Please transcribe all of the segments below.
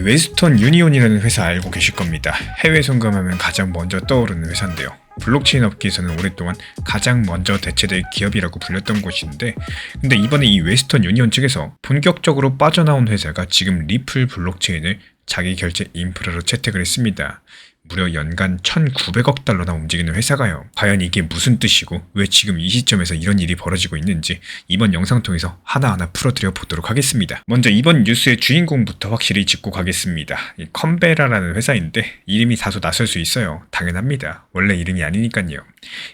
웨스턴 유니온이라는 회사 알고 계실 겁니다. 해외 송금하면 가장 먼저 떠오르는 회사인데요. 블록체인 업계에서는 오랫동안 가장 먼저 대체될 기업이라고 불렸던 곳인데, 근데 이번에 이 웨스턴 유니온 측에서 본격적으로 빠져나온 회사가 지금 리플 블록체인을 자기 결제 인프라로 채택을 했습니다. 무려 연간 1,900억 달러나 움직이는 회사가요. 과연 이게 무슨 뜻이고 왜 지금 이 시점에서 이런 일이 벌어지고 있는지 이번 영상 통해서 하나하나 풀어드려 보도록 하겠습니다. 먼저 이번 뉴스의 주인공부터 확실히 짚고 가겠습니다. 이 컨베라라는 회사인데 이름이 다소 낯설 수 있어요. 당연합니다. 원래 이름이 아니니까요.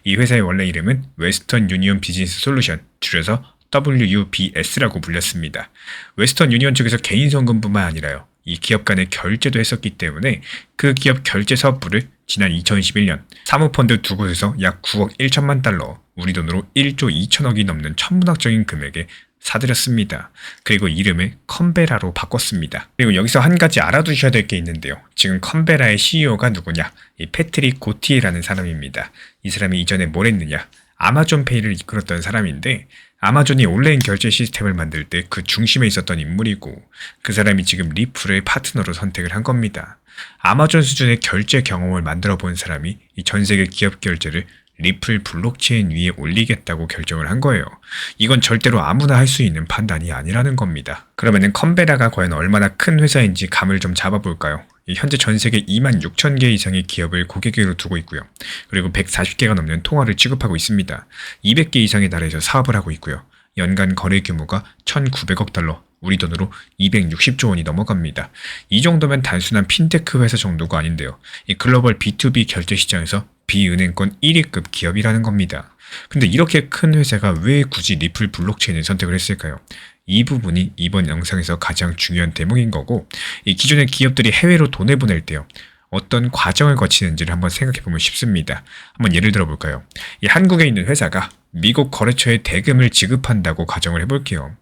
이 회사의 원래 이름은 웨스턴 유니온 비즈니스 솔루션, 줄여서 WUBS라고 불렸습니다. 웨스턴 유니온 측에서 개인 송금뿐만 아니라요, 이 기업 간의 결제도 했었기 때문에 그 기업 결제 사업부를 지난 2021년 사모펀드 두 곳에서 약 9억 1천만 달러, 우리 돈으로 1조 2천억이 넘는 천문학적인 금액에 사들였습니다. 그리고 이름을 컨베라로 바꿨습니다. 그리고 여기서 한 가지 알아두셔야 될 게 있는데요. 지금 컨베라의 CEO가 누구냐? 이 패트릭 고티에라는 사람입니다. 이 사람이 이전에 뭘 했느냐? 아마존페이를 이끌었던 사람인데, 아마존이 온라인 결제 시스템을 만들 때 그 중심에 있었던 인물이고, 그 사람이 지금 리플을 파트너로 선택을 한 겁니다. 아마존 수준의 결제 경험을 만들어 본 사람이 이 전 세계 기업 결제를 리플 블록체인 위에 올리겠다고 결정을 한 거예요. 이건 절대로 아무나 할 수 있는 판단이 아니라는 겁니다. 그러면은 컨베라가 과연 얼마나 큰 회사인지 감을 좀 잡아볼까요? 현재 전 세계 2만 6천 개 이상의 기업을 고객으로 두고 있고요. 그리고 140개가 넘는 통화를 취급하고 있습니다. 200개 이상의 나라에서 사업을 하고 있고요. 연간 거래 규모가 1,900억 달러, 우리 돈으로 260조 원이 넘어갑니다. 이 정도면 단순한 핀테크 회사 정도가 아닌데요. 이 글로벌 B2B 결제 시장에서 비은행권 1위급 기업이라는 겁니다. 근데 이렇게 큰 회사가 왜 굳이 리플 블록체인을 선택을 했을까요? 이 부분이 이번 영상에서 가장 중요한 대목인 거고, 이 기존의 기업들이 해외로 돈을 보낼 때요, 어떤 과정을 거치는지를 한번 생각해보면 쉽습니다. 한번 예를 들어볼까요? 이 한국에 있는 회사가 미국 거래처에 대금을 지급한다고 가정을 해볼게요.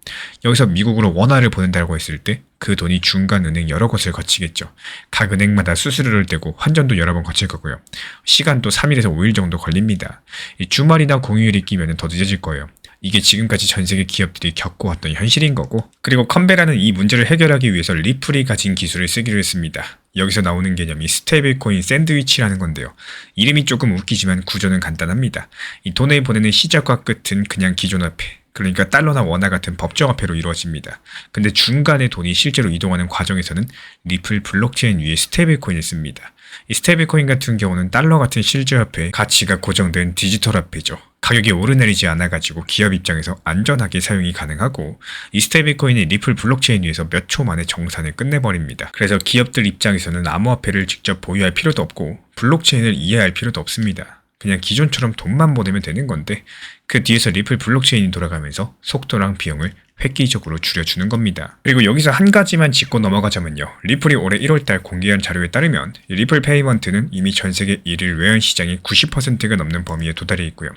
여기서 미국으로 원화를 보낸다고 했을 때 그 돈이 중간 은행 여러 곳을 거치겠죠. 각 은행마다 수수료를 떼고 환전도 여러 번 거칠 거고요. 시간도 3일에서 5일 정도 걸립니다. 이 주말이나 공휴일이 끼면 더 늦어질 거예요. 이게 지금까지 전 세계 기업들이 겪어왔던 현실인 거고, 그리고 컨베라는 이 문제를 해결하기 위해서 리플이 가진 기술을 쓰기로 했습니다. 여기서 나오는 개념이 스테이블 코인 샌드위치라는 건데요. 이름이 조금 웃기지만 구조는 간단합니다. 이 돈을 보내는 시작과 끝은 그냥 기존 화폐, 그러니까 달러나 원화 같은 법정 화폐로 이루어집니다. 근데 중간에 돈이 실제로 이동하는 과정에서는 리플 블록체인 위에 스테이블 코인을 씁니다. 이 스테이블 코인 같은 경우는 달러 같은 실제 화폐의 가치가 고정된 디지털 화폐죠. 가격이 오르내리지 않아가지고 기업 입장에서 안전하게 사용이 가능하고, 이 스테이블 코인이 리플 블록체인 위에서 몇 초 만에 정산을 끝내버립니다. 그래서 기업들 입장에서는 암호화폐를 직접 보유할 필요도 없고 블록체인을 이해할 필요도 없습니다. 그냥 기존처럼 돈만 보내면 되는 건데, 그 뒤에서 리플 블록체인이 돌아가면서 속도랑 비용을 획기적으로 줄여주는 겁니다. 그리고 여기서 한 가지만 짚고 넘어가자면요. 리플이 올해 1월달 공개한 자료에 따르면 리플 페이먼트는 이미 전 세계 1일 외환 시장의 90%가 넘는 범위에 도달해 있고요.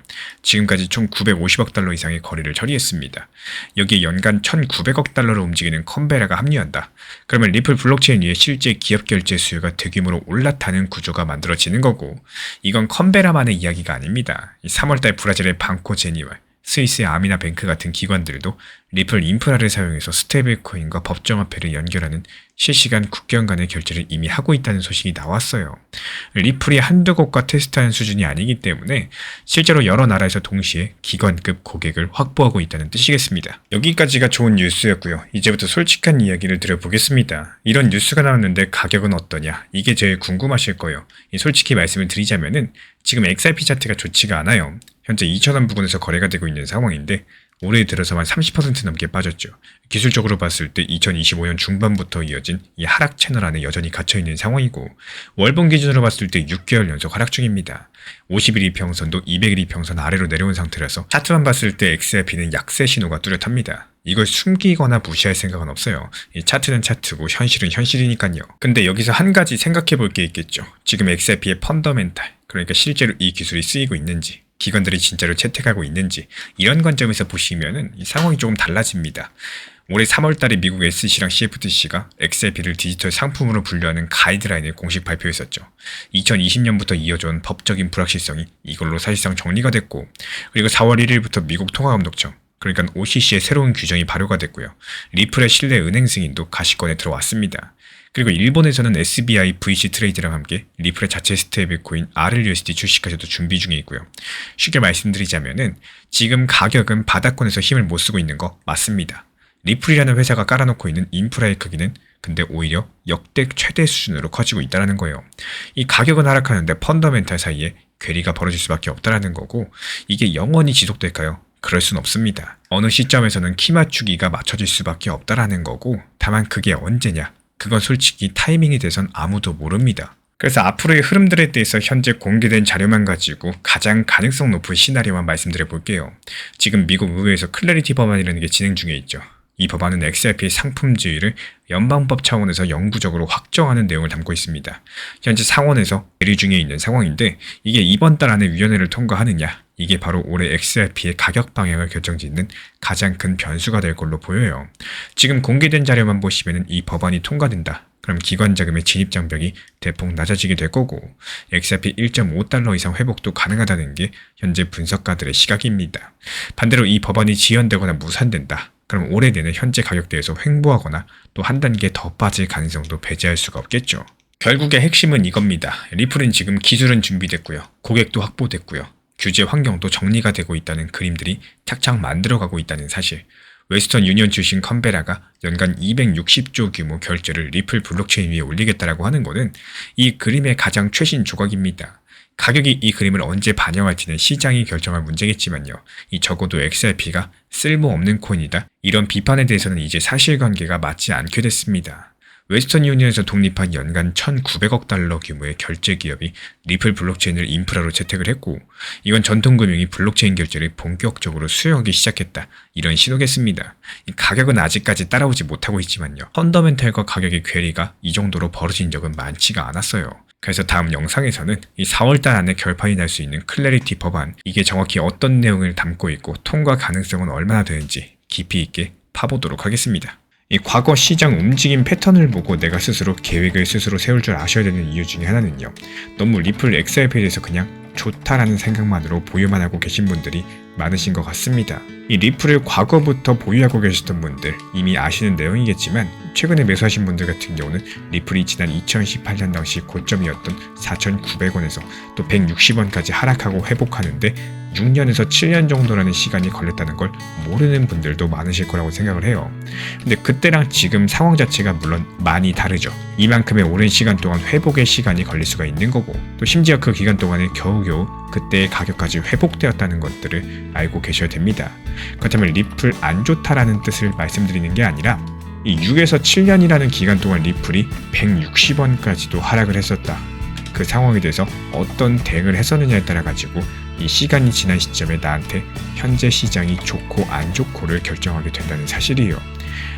지금까지 총 950억 달러 이상의 거래를 처리했습니다. 여기에 연간 1,900억 달러로 움직이는 컨베라가 합류한다. 그러면 리플 블록체인 위에 실제 기업 결제 수요가 대규모로 올라타는 구조가 만들어지는 거고, 이건 컨베라만의 이야기가 아닙니다. 3월달 브라질의 방코 제니와 스위스의 아미나 뱅크 같은 기관들도 리플 인프라를 사용해서 스테이블 코인과 법정화폐를 연결하는 실시간 국경 간의 결제를 이미 하고 있다는 소식이 나왔어요. 리플이 한두 곳과 테스트하는 수준이 아니기 때문에 실제로 여러 나라에서 동시에 기관급 고객을 확보하고 있다는 뜻이겠습니다. 여기까지가 좋은 뉴스였고요. 이제부터 솔직한 이야기를 드려보겠습니다. 이런 뉴스가 나왔는데 가격은 어떠냐? 이게 제일 궁금하실 거예요. 솔직히 말씀을 드리자면은 지금 XRP 차트가 좋지가 않아요. 현재 2,000원 부근에서 거래가 되고 있는 상황인데 올해 들어서만 30% 넘게 빠졌죠. 기술적으로 봤을 때 2025년 중반부터 이어진 이 하락 채널 안에 여전히 갇혀있는 상황이고, 월봉 기준으로 봤을 때 6개월 연속 하락 중입니다. 50일 이평선도 200일 이평선 아래로 내려온 상태라서 차트만 봤을 때 XRP는 약세 신호가 뚜렷합니다. 이걸 숨기거나 무시할 생각은 없어요. 이 차트는 차트고 현실은 현실이니까요. 근데 여기서 한 가지 생각해 볼 게 있겠죠. 지금 XRP의 펀더멘탈, 그러니까 실제로 이 기술이 쓰이고 있는지, 기관들이 진짜로 채택하고 있는지, 이런 관점에서 보시면은 이 상황이 조금 달라집니다. 올해 3월달에 미국 SEC랑 CFTC가 XRP를 디지털 상품으로 분류하는 가이드라인을 공식 발표했었죠. 2020년부터 이어져온 법적인 불확실성이 이걸로 사실상 정리가 됐고, 그리고 4월 1일부터 미국 통화감독청, 그러니까 OCC의 새로운 규정이 발효가 됐고요. 리플의 신뢰 은행 승인도 가시권에 들어왔습니다. 그리고 일본에서는 SBI VC 트레이드랑 함께 리플의 자체 스테이블 코인 RLUSD 출시까지도 준비 중에 있고요. 쉽게 말씀드리자면은 지금 가격은 바닥권에서 힘을 못 쓰고 있는 거 맞습니다. 리플이라는 회사가 깔아놓고 있는 인프라의 크기는 근데 오히려 역대 최대 수준으로 커지고 있다는 거예요. 이 가격은 하락하는데 펀더멘탈 사이에 괴리가 벌어질 수밖에 없다는 거고, 이게 영원히 지속될까요? 그럴 순 없습니다. 어느 시점에서는 키 맞추기가 맞춰질 수밖에 없다는 거고, 다만 그게 언제냐? 그건 솔직히 타이밍이 돼선 아무도 모릅니다. 그래서 앞으로의 흐름들에 대해서 현재 공개된 자료만 가지고 가장 가능성 높은 시나리오만 말씀드려 볼게요. 지금 미국 의회에서 클래리티 법안이라는 게 진행 중에 있죠. 이 법안은 XRP의 상품주의를 연방법 차원에서 영구적으로 확정하는 내용을 담고 있습니다. 현재 상원에서 대리 중에 있는 상황인데, 이게 이번 달 안에 위원회를 통과하느냐, 이게 바로 올해 XRP의 가격 방향을 결정짓는 가장 큰 변수가 될 걸로 보여요. 지금 공개된 자료만 보시면 이 법안이 통과된다. 그럼 기관 자금의 진입 장벽이 대폭 낮아지게 될 거고, XRP 1.5달러 이상 회복도 가능하다는 게 현재 분석가들의 시각입니다. 반대로 이 법안이 지연되거나 무산된다. 그럼 올해 내내 현재 가격대에서 횡보하거나 또 한 단계 더 빠질 가능성도 배제할 수가 없겠죠. 결국의 핵심은 이겁니다. 리플은 지금 기술은 준비됐고요. 고객도 확보됐고요. 규제 환경도 정리가 되고 있다는 그림들이 착착 만들어가고 있다는 사실. 웨스턴 유니언 출신 컨베라가 연간 260조 규모 결제를 리플 블록체인 위에 올리겠다라고 하는 것은 이 그림의 가장 최신 조각입니다. 가격이 이 그림을 언제 반영할지는 시장이 결정할 문제겠지만요. 이 적어도 XRP가 쓸모없는 코인이다. 이런 비판에 대해서는 이제 사실관계가 맞지 않게 됐습니다. 웨스턴 유니언에서 독립한 연간 1,900억 달러 규모의 결제 기업이 리플 블록체인을 인프라로 채택을 했고, 이건 전통금융이 블록체인 결제를 본격적으로 수용하기 시작했다. 이런 신호겠습니다. 이 가격은 아직까지 따라오지 못하고 있지만요. 펀더멘탈과 가격의 괴리가 이 정도로 벌어진 적은 많지가 않았어요. 그래서 다음 영상에서는 이 4월달 안에 결판이 날 수 있는 클래리티 법안, 이게 정확히 어떤 내용을 담고 있고 통과 가능성은 얼마나 되는지 깊이 있게 파보도록 하겠습니다. 이 과거 시장 움직임 패턴을 보고 내가 스스로 계획을 스스로 세울 줄 아셔야 되는 이유 중에 하나는요. 너무 리플 XRP에 대해서 그냥 좋다라는 생각만으로 보유만 하고 계신 분들이 많으신 것 같습니다. 이 리플을 과거부터 보유하고 계셨던 분들 이미 아시는 내용이겠지만, 최근에 매수하신 분들 같은 경우는 리플이 지난 2018년 당시 고점이었던 4,900원에서 또 160원까지 하락하고 회복하는데 6년에서 7년 정도라는 시간이 걸렸다는 걸 모르는 분들도 많으실 거라고 생각을 해요. 근데 그때랑 지금 상황 자체가 물론 많이 다르죠. 이만큼의 오랜 시간 동안 회복의 시간이 걸릴 수가 있는 거고, 또 심지어 그 기간 동안에 겨우겨우 그때의 가격까지 회복되었다는 것들을 알고 계셔야 됩니다. 그렇다면 리플 안 좋다라는 뜻을 말씀드리는 게 아니라, 이 6에서 7년이라는 기간 동안 리플이 160원까지도 하락을 했었다. 그 상황에 대해서 어떤 대응을 했었느냐에 따라 가지고 이 시간이 지난 시점에 나한테 현재 시장이 좋고 안 좋고를 결정하게 된다는 사실이에요.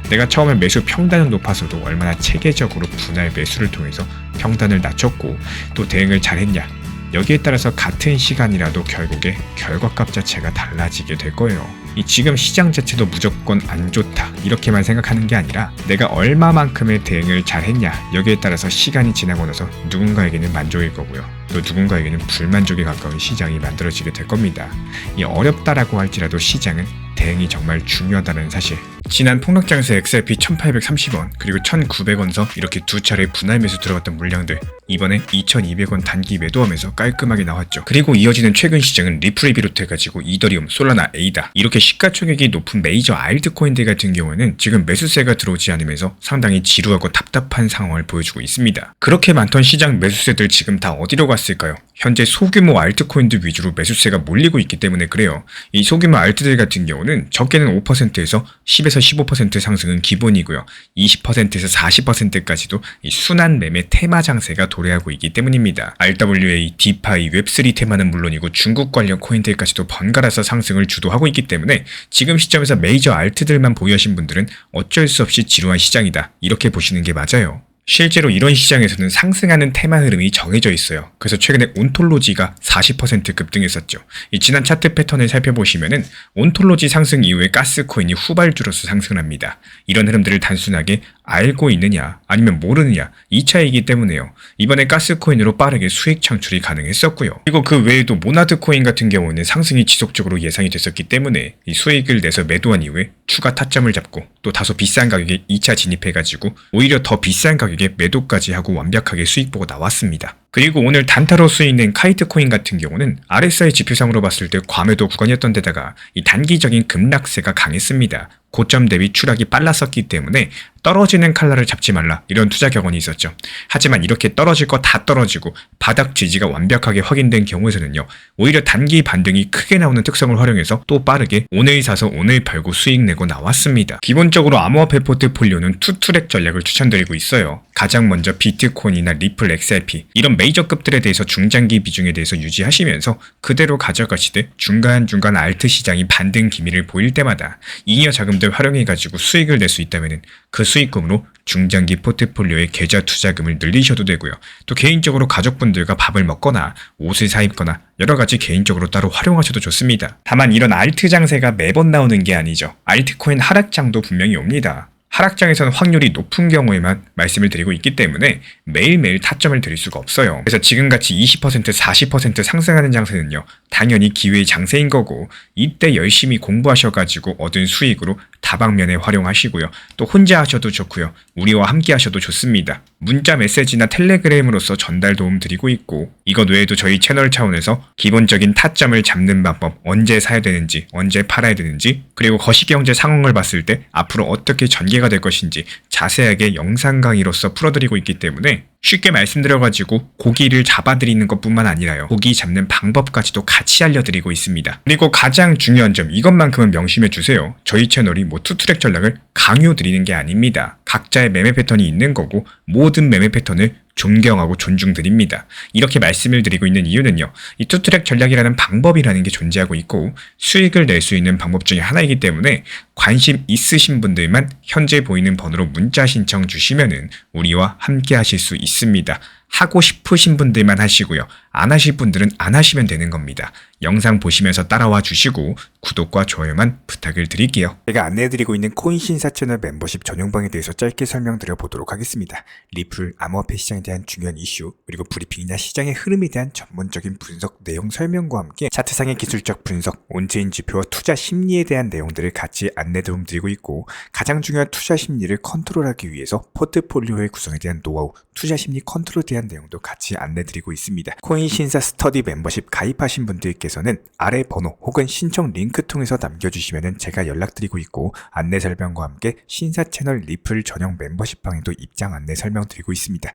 내가 처음에 매수 평단은 높아서도 얼마나 체계적으로 분할 매수를 통해서 평단을 낮췄고 또 대응을 잘했냐, 여기에 따라서 같은 시간이라도 결국에 결과값 자체가 달라지게 될 거예요. 이 지금 시장 자체도 무조건 안 좋다 이렇게만 생각하는 게 아니라, 내가 얼마만큼의 대응을 잘했냐, 여기에 따라서 시간이 지나고 나서 누군가에게는 만족일 거고요, 또 누군가에게는 불만족에 가까운 시장이 만들어지게 될 겁니다. 이 어렵다라고 할지라도 시장은 대응이 정말 중요하다는 사실. 지난 폭락장에서 XRP 1830원 그리고 1900원서 이렇게 두 차례 분할 매수 들어갔던 물량들, 이번에 2200원 단기 매도하면서 깔끔하게 나왔죠. 그리고 이어지는 최근 시장은 리플을 비롯해가지고 이더리움, 솔라나, 에이다 이렇게 시가총액이 높은 메이저 알트코인들 같은 경우에는 지금 매수세가 들어오지 않으면서 상당히 지루하고 답답한 상황을 보여주고 있습니다. 그렇게 많던 시장 매수세들 지금 다 어디로 갔을까요? 현재 소규모 알트코인들 위주로 매수세가 몰리고 있기 때문에 그래요. 이 소규모 알트들 같은 경우는 적게는 5%에서 10에서 15% 상승은 기본이고요. 20%에서 40%까지도 이 순환 매매 테마 장세가 도래하고 있기 때문입니다. RWA, 디파이, 웹3 테마는 물론이고 중국 관련 코인들까지도 번갈아서 상승을 주도하고 있기 때문에 지금 시점에서 메이저 알트들만 보유하신 분들은 어쩔 수 없이 지루한 시장이다, 이렇게 보시는 게 맞아요. 실제로 이런 시장에서는 상승하는 테마 흐름이 정해져 있어요. 그래서 최근에 온톨로지가 40% 급등했었죠. 이 지난 차트 패턴을 살펴보시면은 온톨로지 상승 이후에 가스코인이 후발주로서 상승을 합니다. 이런 흐름들을 단순하게 알고 있느냐 아니면 모르느냐 이 차이이기 때문에요. 이번에 가스코인으로 빠르게 수익 창출이 가능했었고요. 그리고 그 외에도 모나드 코인 같은 경우는 상승이 지속적으로 예상이 됐었기 때문에 이 수익을 내서 매도한 이후에 추가 타점을 잡고 또 다소 비싼 가격에 2차 진입해가지고 오히려 더 비싼 가격에 매도까지 하고 완벽하게 수익 보고 나왔습니다. 그리고 오늘 단타로 수익낸 카이트 코인 같은 경우는 RSI 지표상으로 봤을 때 과매도 구간이었던 데다가 이 단기적인 급락세가 강했습니다. 고점 대비 추락이 빨랐었기 때문에 떨어지는 칼날을 잡지 말라 이런 투자 격언이 있었죠. 하지만 이렇게 떨어질 거 다 떨어지고 바닥 지지가 완벽하게 확인된 경우에서는요. 오히려 단기 반등이 크게 나오는 특성을 활용해서 또 빠르게 오늘 사서 오늘 팔고 수익 내고 나왔습니다. 기본적으로 암호화폐 포트폴리오는 투트랙 전략을 추천드리고 있어요. 가장 먼저 비트코인이나 리플 XRP 이런 메이저급들에 대해서 중장기 비중에 대해서 유지하시면서 그대로 가져가시되 중간중간 알트 시장이 반등 기미를 보일 때마다 잉여 자금들 활용해가지고 수익을 낼 수 있다면 그 수익금으로 중장기 포트폴리오의 계좌 투자금을 늘리셔도 되고요. 또 개인적으로 가족분들과 밥을 먹거나 옷을 사입거나 여러가지 개인적으로 따로 활용하셔도 좋습니다. 다만 이런 알트 장세가 매번 나오는 게 아니죠. 알트코인 하락장도 분명히 옵니다. 하락장에서는 확률이 높은 경우에만 말씀을 드리고 있기 때문에 매일매일 타점을 드릴 수가 없어요. 그래서 지금같이 20%, 40% 상승하는 장세는요. 당연히 기회의 장세인 거고 이때 열심히 공부하셔가지고 얻은 수익으로 다방면에 활용하시고요. 또 혼자 하셔도 좋고요. 우리와 함께 하셔도 좋습니다. 문자 메시지나 텔레그램으로서 전달 도움 드리고 있고 이것 외에도 저희 채널 차원에서 기본적인 타점을 잡는 방법, 언제 사야 되는지, 언제 팔아야 되는지 그리고 거시경제 상황을 봤을 때 앞으로 어떻게 전개가 될 것인지 자세하게 영상 강의로서 풀어드리고 있기 때문에 쉽게 말씀드려가지고 고기를 잡아드리는 것뿐만 아니라요. 고기 잡는 방법까지도 같이 알려드리고 있습니다. 그리고 가장 중요한 점 이것만큼은 명심해주세요. 저희 채널이 투트랙 전략을 강요드리는 게 아닙니다. 각자의 매매 패턴이 있는 거고 모든 매매 패턴을 존경하고 존중드립니다. 이렇게 말씀을 드리고 있는 이유는요. 이 투트랙 전략이라는 방법이라는 게 존재하고 있고 수익을 낼 수 있는 방법 중에 하나이기 때문에 관심 있으신 분들만 현재 보이는 번호로 문자 신청 주시면은 우리와 함께 하실 수 있습니다. 하고 싶으신 분들만 하시고요. 안 하실 분들은 안 하시면 되는 겁니다. 영상 보시면서 따라와 주시고 구독과 좋아요만 부탁을 드릴게요. 제가 안내해드리고 있는 코인 신사 채널 멤버십 전용방에 대해서 짧게 설명드려 보도록 하겠습니다. 리플, 암호화폐 시장에 대한 중요한 이슈, 그리고 브리핑이나 시장의 흐름에 대한 전문적인 분석 내용 설명과 함께 차트상의 기술적 분석, 온체인 지표와 투자 심리에 대한 내용들을 같이 안내 도움 드리고 있고 가장 중요한 투자 심리를 컨트롤하기 위해서 포트폴리오의 구성에 대한 노하우, 투자 심리 컨트롤에 대한 내용도 같이 안내드리고 있습니다. 코인 신사 스터디 멤버십 가입하신 분들께서는 아래 번호 혹은 신청 링크 통해서 남겨주시면 제가 연락드리고 있고 안내 설명과 함께 신사 채널 리플 전용 멤버십 방에도 입장 안내 설명드리고 있습니다.